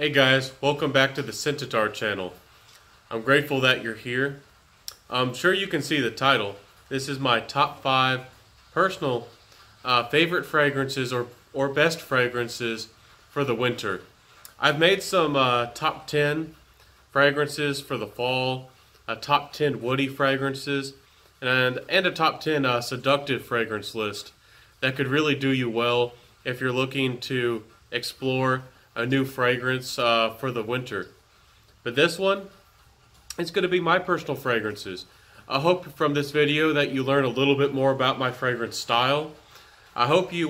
Hey guys, welcome back to the Scentitar channel. I'm grateful that you're here. I'm sure you can see the title. This is my top 5 personal favorite fragrances or best fragrances for the winter. I've made some top 10 fragrances for the fall, a top 10 woody fragrances, and a top 10 seductive fragrance list that could really do you well if you're looking to explore a new fragrance for the winter. But this one, it's going to be my personal fragrances. I hope from this video that you learn a little bit more about my fragrance style. I hope you,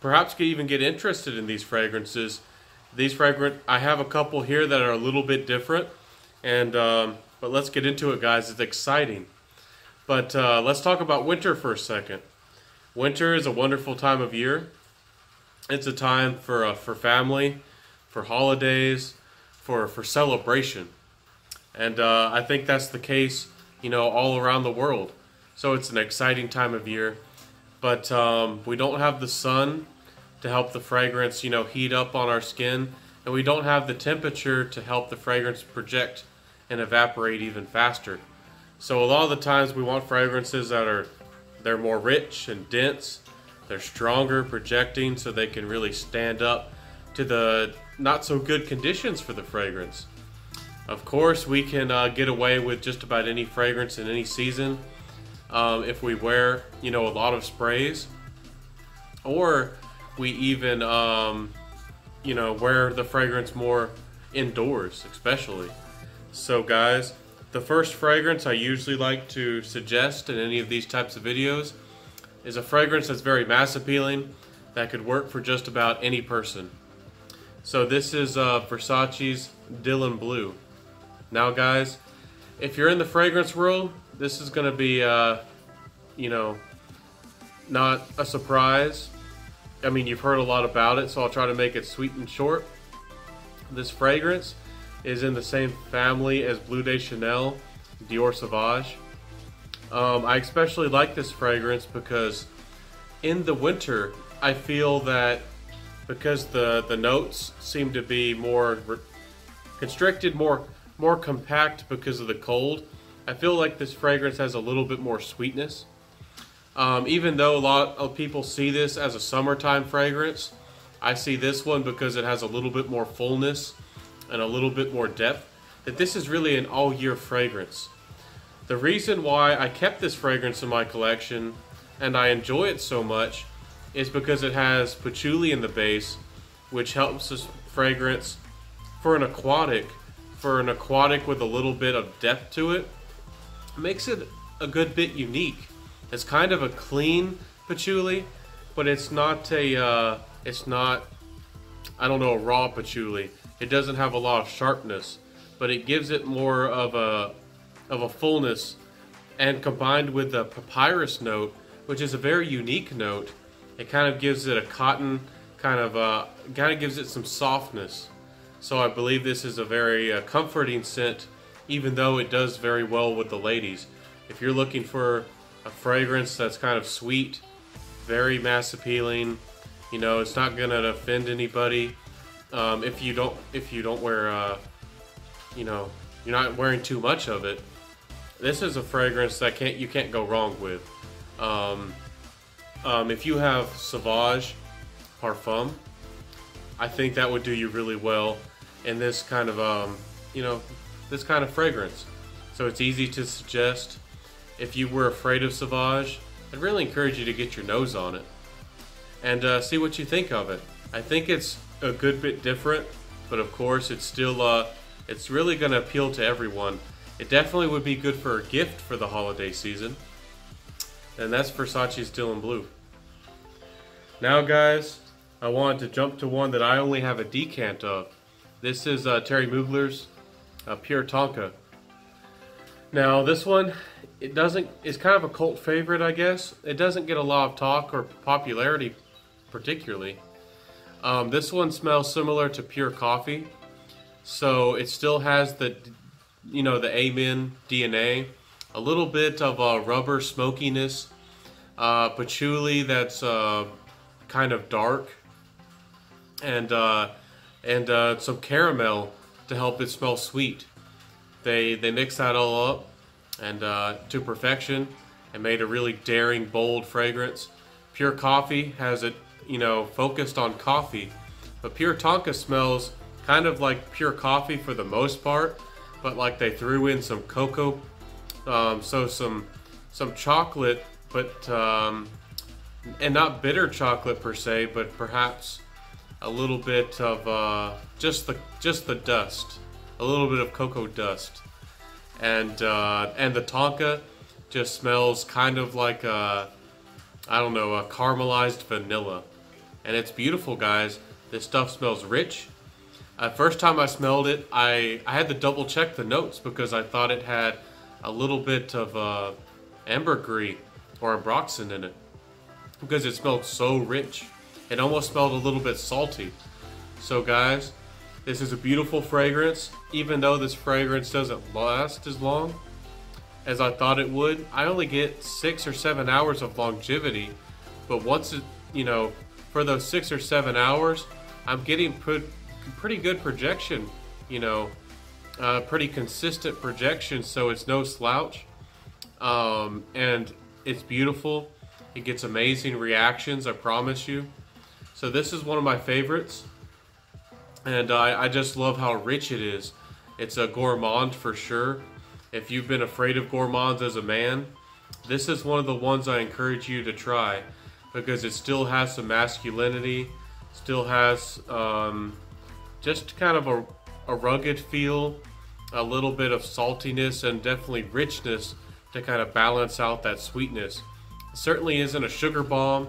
perhaps even get interested in these fragrances. I have a couple here that are a little bit different, and but let's get into it, guys. It's exciting. But let's talk about winter for a second. Winter is a wonderful time of year. It's a time for family, for holidays, for celebration, and I think that's the case, all around the world. So it's an exciting time of year, but we don't have the sun to help the fragrance, heat up on our skin, and we don't have the temperature to help the fragrance project and evaporate even faster. So a lot of the times we want fragrances they're more rich and dense. They're stronger projecting so they can really stand up to the not so good conditions for the fragrance. Of course, we can get away with just about any fragrance in any season if we wear, a lot of sprays, or we even, wear the fragrance more indoors, especially. So guys, the first fragrance I usually like to suggest in any of these types of videos is a fragrance that's very mass appealing that could work for just about any person. So this is Versace's Dylan Blue. Now guys, if you're in the fragrance world, this is going to be, not a surprise. I mean, you've heard a lot about it, so I'll try to make it sweet and short. This fragrance is in the same family as Bleu de Chanel, Dior Sauvage. I especially like this fragrance because in the winter, I feel that because the notes seem to be more constricted, more compact because of the cold, I feel like this fragrance has a little bit more sweetness. Even though a lot of people see this as a summertime fragrance, I see this one because it has a little bit more fullness and a little bit more depth, that this is really an all-year fragrance. The reason why I kept this fragrance in my collection and I enjoy it so much is because it has patchouli in the base, which helps this fragrance for an aquatic with a little bit of depth to it. It makes it a good bit unique. It's kind of a clean patchouli, but it's not a raw patchouli. It doesn't have a lot of sharpness, but it gives it more of a fullness, and combined with the papyrus note, which is a very unique note, it kind of gives it a cotton kind of gives it some softness. So I believe this is a very comforting scent, even though it does very well with the ladies. If you're looking for a fragrance that's kind of sweet, very mass appealing, it's not gonna offend anybody. If you don't wear, you're not wearing too much of it. This is a fragrance that you can't go wrong with. If you have Sauvage Parfum, I think that would do you really well in this kind of this kind of fragrance. So it's easy to suggest. If you were afraid of Sauvage, I'd really encourage you to get your nose on it and see what you think of it. I think it's a good bit different, but of course it's still it's really going to appeal to everyone. It definitely would be good for a gift for the holiday season, and that's Versace's Dylan Blue. Now guys, I wanted to jump to one that I only have a decant of. This is Terry Mugler's Pure Tonka. Now this one, it's kind of a cult favorite, I guess. It doesn't get a lot of talk or popularity particularly. This one smells similar to pure coffee, so it still has the Amen DNA, a little bit of a rubber smokiness, patchouli that's kind of dark, and and some caramel to help it smell sweet. They mix that all up and to perfection and made a really daring, bold fragrance. Pure Coffee has it, you know, focused on coffee, but Pure Tonka smells kind of like pure coffee for the most part, but like they threw in some cocoa, so some chocolate, but and not bitter chocolate per se, but perhaps a little bit of just the dust, a little bit of cocoa dust, and the Tonka just smells kind of like I don't know, a caramelized vanilla, and it's beautiful, guys. This stuff smells rich. First time I smelled it, I had to double check the notes because I thought it had a little bit of ambergris or ambroxan in it because it smelled so rich. It almost smelled a little bit salty. So guys, this is a beautiful fragrance. Even though this fragrance doesn't last as long as I thought it would, I only get 6 or 7 hours of longevity. But once it, you know, for those 6 or 7 hours, I'm getting pretty good projection, you know, pretty consistent projection, so it's no slouch, and it's beautiful. It gets amazing reactions, I promise you. So this is one of my favorites, and I just love how rich it is. It's a gourmand for sure. If you've been afraid of gourmands as a man, this is one of the ones I encourage you to try, because it still has some masculinity, still has just kind of a rugged feel, a little bit of saltiness, and definitely richness to kind of balance out that sweetness. It certainly isn't a sugar bomb.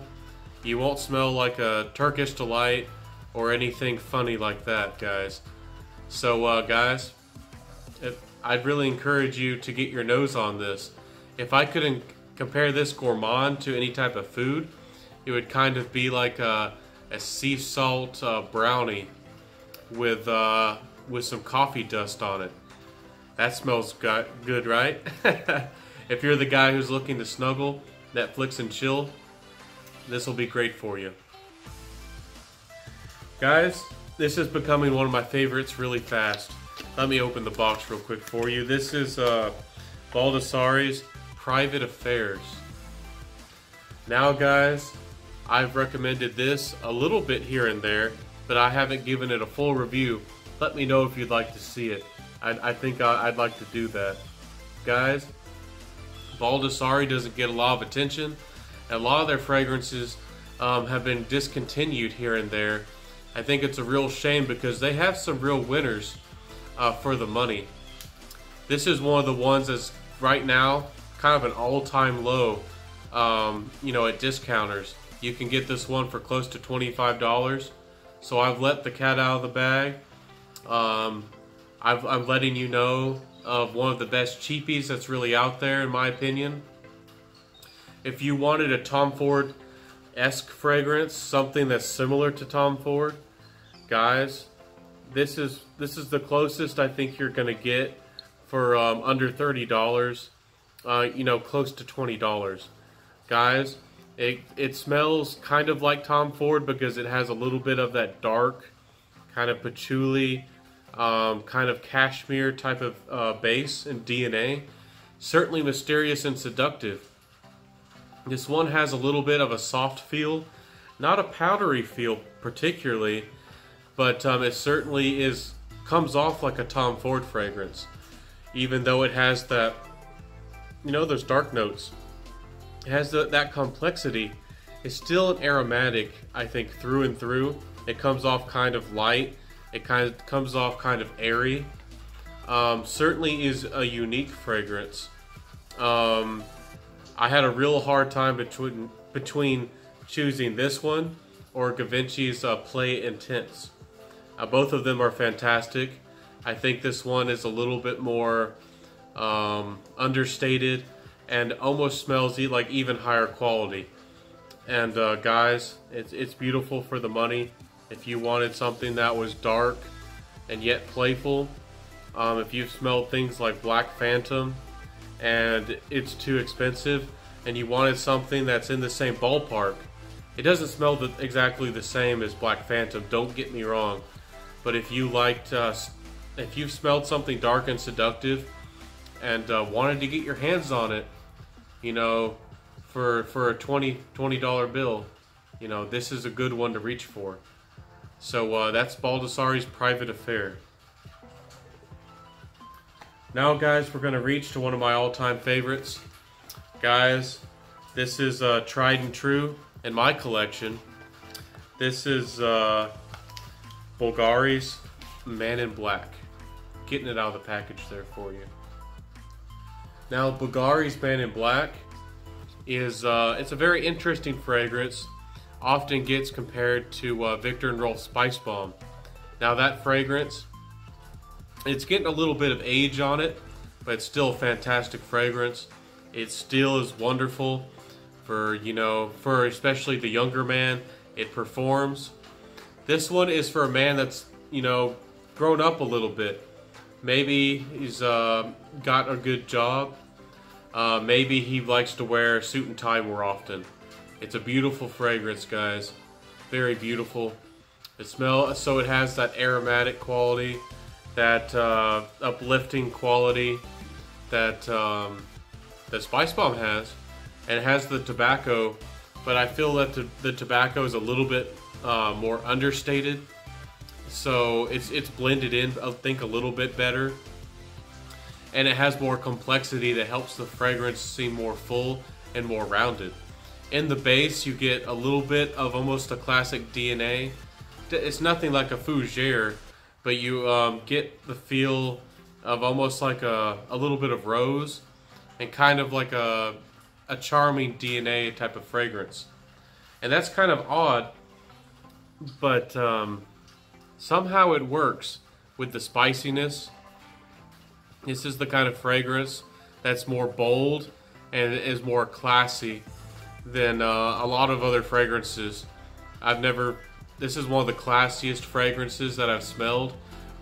You won't smell like a Turkish delight or anything funny like that, guys. So guys, I'd really encourage you to get your nose on this. If I couldn't compare this gourmand to any type of food, it would kind of be like a sea salt brownie with some coffee dust on it. That smells good, right? If you're the guy who's looking to snuggle, Netflix and chill, this will be great for you. Guys, this is becoming one of my favorites really fast. Let me open the box real quick for you. This is Baldessari's Private Affairs. Now guys, I've recommended this a little bit here and there, but I haven't given it a full review. Let me know if you'd like to see it. I think I'd like to do that. Guys, Baldessari doesn't get a lot of attention, and a lot of their fragrances have been discontinued here and there. I think it's a real shame because they have some real winners for the money. This is one of the ones that's right now kind of an all-time low, you know, at discounters. You can get this one for close to $25. So I've let the cat out of the bag. I'm letting you know of one of the best cheapies that's really out there, in my opinion. If you wanted a Tom Ford-esque fragrance, something that's similar to Tom Ford, guys, this is the closest I think you're gonna get for under $30. You know, close to $20. Guys, it smells kind of like Tom Ford because it has a little bit of that dark, kind of patchouli, kind of cashmere type of base and DNA. Certainly mysterious and seductive. This one has a little bit of a soft feel, not a powdery feel particularly, but it certainly comes off like a Tom Ford fragrance, even though it has that, you know, those dark notes. It has that complexity. It's still an aromatic, I think, through and through. It comes off kind of light. It comes off kind of airy. Certainly is a unique fragrance. I had a real hard time between choosing this one or Givenchy's Play Intense. Both of them are fantastic. I think this one is a little bit more understated and almost smells like even higher quality. And guys, it's beautiful for the money. If you wanted something that was dark and yet playful, if you've smelled things like Black Phantom and it's too expensive, and you wanted something that's in the same ballpark, it doesn't smell exactly the same as Black Phantom, don't get me wrong, But if you liked, if you've smelled something dark and seductive and wanted to get your hands on it, you know, for a $20 bill, you know, this is a good one to reach for. So that's Baldessari's Private Affair. Now guys, we're going to reach to one of my all-time favorites. Guys, this is tried and true in my collection. This is Bulgari's Man in Black. Getting it out of the package there for you. Now Bulgari's Man in Black is it's a very interesting fragrance. Often gets compared to Victor and Rolf Spice Bomb. Now that fragrance, it's getting a little bit of age on it, but it's still a fantastic fragrance. It still is wonderful for, you know, for especially the younger man. It performs. This one is for a man that's, you know, grown up a little bit. Maybe he's got a good job. Maybe he likes to wear a suit and tie more often. It's a beautiful fragrance, guys. Very beautiful. It smells, so it has that aromatic quality, that uplifting quality that that Spice Bomb has, and it has the tobacco. But I feel that the tobacco is a little bit more understated, so it's blended in, I think, a little bit better, and it has more complexity that helps the fragrance seem more full and more rounded. In the base, you get a little bit of almost a classic DNA. It's nothing like a fougere, but you get the feel of almost like a little bit of rose, and kind of like a charming DNA type of fragrance. And that's kind of odd, but somehow it works with the spiciness. This is the kind of fragrance that's more bold and is more classy than a lot of other fragrances. This is one of the classiest fragrances that I've smelled,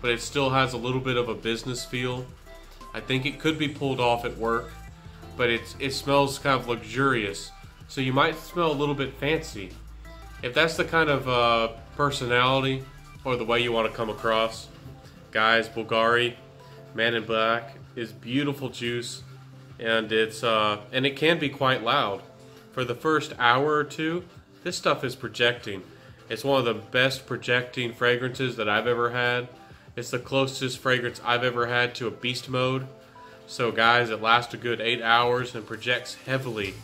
but it still has a little bit of a business feel. I think it could be pulled off at work, but it smells kind of luxurious, so you might smell a little bit fancy. If that's the kind of personality or the way you want to come across, guys, Bulgari Man in Black is beautiful juice, and it can be quite loud. For the first hour or two, this stuff is projecting. It's one of the best projecting fragrances that I've ever had. It's the closest fragrance I've ever had to a beast mode. So guys, it lasts a good 8 hours and projects heavily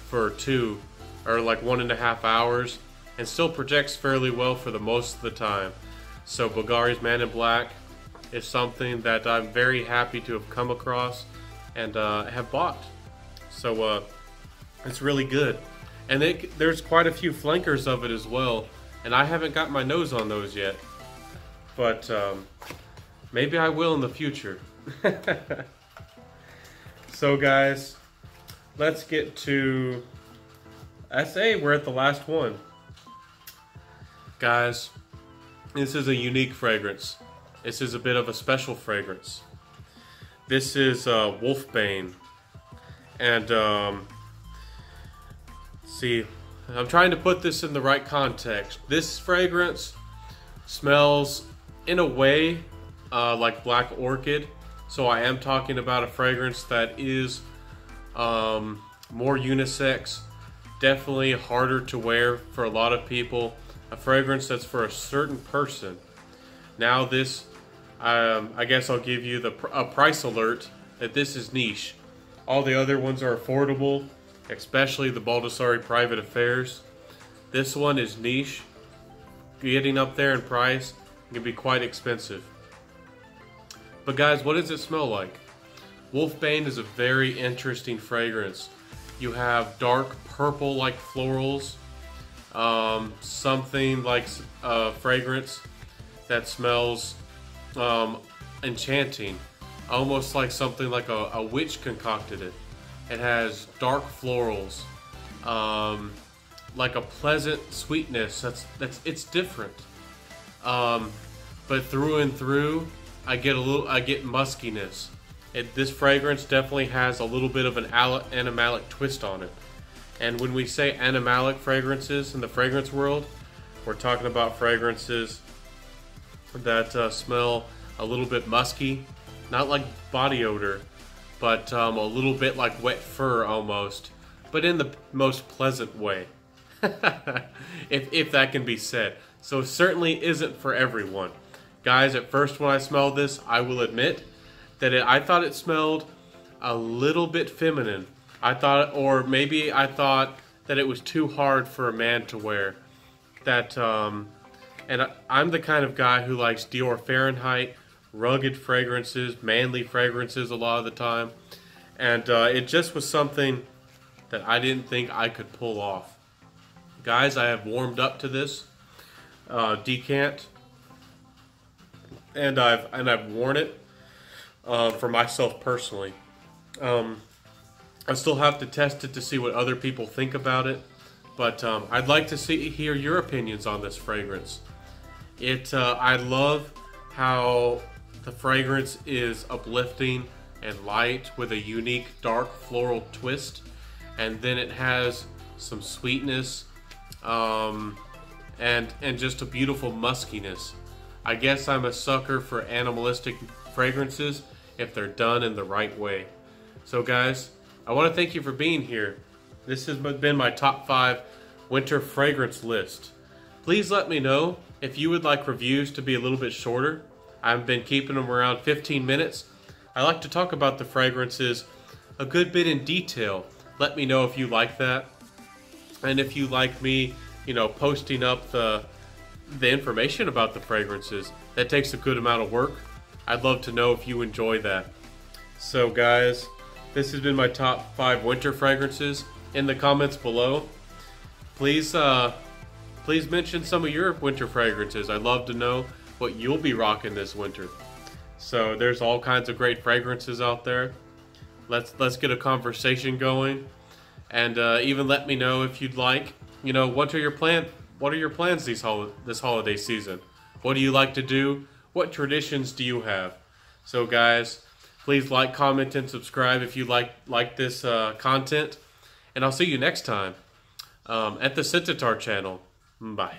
for 2 or like 1.5 hours, and still projects fairly well for the most of the time. So Bulgari's Man in Black is something that I'm very happy to have come across and have bought. So it's really good, and there's quite a few flankers of it as well, and I haven't got my nose on those yet, but maybe I will in the future. So guys, let's get to SA. We're at the last one. Guys, this is a unique fragrance. This is a bit of a special fragrance. This is Wolfbane, and see, I'm trying to put this in the right context. This fragrance smells in a way like Black Orchid, so I am talking about a fragrance that is more unisex, definitely harder to wear for a lot of people, a fragrance that's for a certain person. Now this, I guess I'll give you a price alert that this is niche. All the other ones are affordable, especially the Baldessari Private Affairs. This one is niche, getting up there in price. It can be quite expensive. But guys, what does it smell like? Wolfbane is a very interesting fragrance. You have dark purple like florals, something like a fragrance that smells enchanting, almost like something like a witch concocted it. It has dark florals, like a pleasant sweetness. It's different, but through and through, I get muskiness. This fragrance definitely has a little bit of an animalic twist on it. And when we say animalic fragrances in the fragrance world, we're talking about fragrances that smell a little bit musky, not like body odor, but a little bit like wet fur almost, but in the most pleasant way, if that can be said. So it certainly isn't for everyone. Guys, at first when I smelled this, I will admit that I thought it smelled a little bit feminine. I thought, or maybe I thought that it was too hard for a man to wear. And I'm the kind of guy who likes Dior Fahrenheit, rugged fragrances, manly fragrances a lot of the time. And it just was something that I didn't think I could pull off. Guys, I have warmed up to this decant, and I've worn it for myself personally. I still have to test it to see what other people think about it, but I'd like to hear your opinions on this fragrance. I love how the fragrance is uplifting and light with a unique dark floral twist, and then it has some sweetness and just a beautiful muskiness. I guess I'm a sucker for animalistic fragrances if they're done in the right way. So guys, I want to thank you for being here. This has been my top 5 winter fragrance list. Please let me know if you would like reviews to be a little bit shorter. I've been keeping them around 15 minutes. I like to talk about the fragrances a good bit in detail. Let me know if you like that. And if you like me, posting up the information about the fragrances, that takes a good amount of work. I'd love to know if you enjoy that. So guys, this has been my top 5 winter fragrances. In the comments below, please mention some of your winter fragrances. I'd love to know what you'll be rocking this winter. So there's all kinds of great fragrances out there. Let's get a conversation going, and even let me know if you'd like. What are your plans this holiday season? What do you like to do? What traditions do you have? So guys, please like, comment, and subscribe if you like this content. And I'll see you next time at the Scentitar channel. Bye.